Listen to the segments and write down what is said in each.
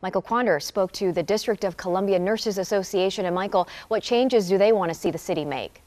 Michael Quander spoke to the District of Columbia Nurses Association. And Michael, what changes do they want to see the city make?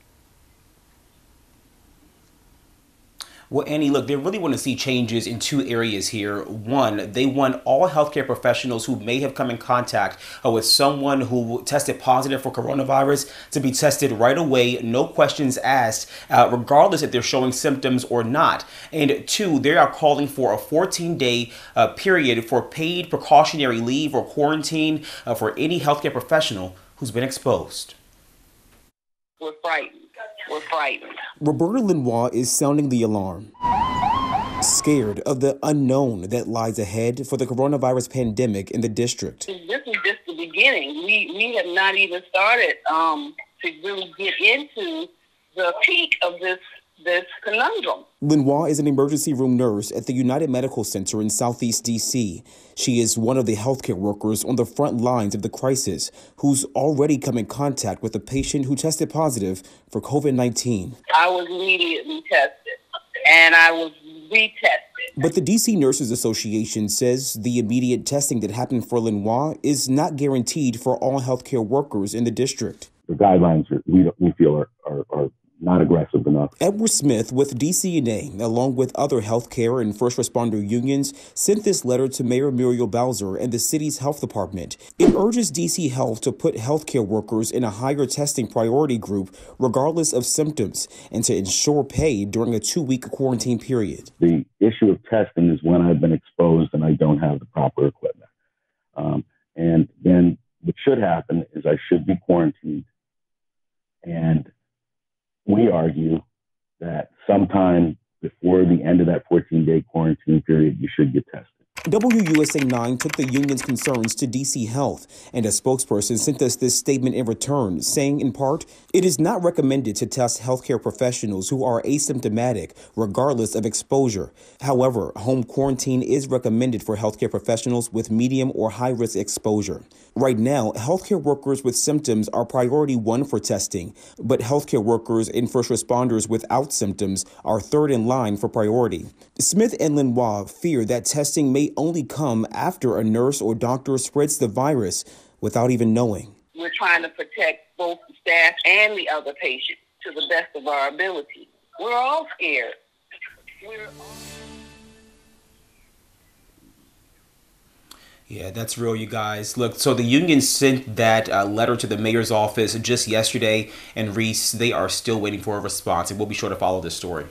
Well, Annie, look, they really want to see changes in two areas here. One, they want all healthcare professionals who may have come in contact with someone who tested positive for coronavirus to be tested right away, no questions asked, regardless if they're showing symptoms or not. And two, they are calling for a 14-day period for paid precautionary leave or quarantine for any healthcare professional who's been exposed. We're frightened. We're frightened. Roberta Lenoir is sounding the alarm, scared of the unknown that lies ahead for the coronavirus pandemic in the district. This is just the beginning. We have not even started to really get into the peak of this conundrum. Lenoir is an emergency room nurse at the United Medical Center in Southeast D.C. She is one of the healthcare workers on the front lines of the crisis who's already come in contact with a patient who tested positive for COVID-19. I was immediately tested, and I was retested. But the D.C. Nurses Association says the immediate testing that happened for Lenoir is not guaranteed for all healthcare workers in the district. The guidelines we feel are not aggressive enough. Edward Smith with DCNA, along with other healthcare and first responder unions, sent this letter to Mayor Muriel Bowser and the city's health department. It urges DC Health to put healthcare workers in a higher testing priority group, regardless of symptoms, and to ensure pay during a 2-week quarantine period. The issue of testing is when I've been exposed and I don't have the proper equipment. And then what should happen is I should be quarantined, and we argue that sometime before the end of that 14-day quarantine period, you should get tested. WUSA 9 took the union's concerns to DC Health, and a spokesperson sent us this statement in return, saying in part, it is not recommended to test healthcare professionals who are asymptomatic, regardless of exposure. However, home quarantine is recommended for healthcare professionals with medium or high-risk exposure. Right now, healthcare workers with symptoms are priority 1 for testing, but healthcare workers and first responders without symptoms are third in line for priority. Smith and Lenoir fear that testing may only come after a nurse or doctor spreads the virus without even knowing. We're trying to protect both the staff and the other patients to the best of our ability. We're all scared. Yeah, that's real, you guys. Look, so the union sent that letter to the mayor's office just yesterday, and Reese, they are still waiting for a response, and we'll be sure to follow this story.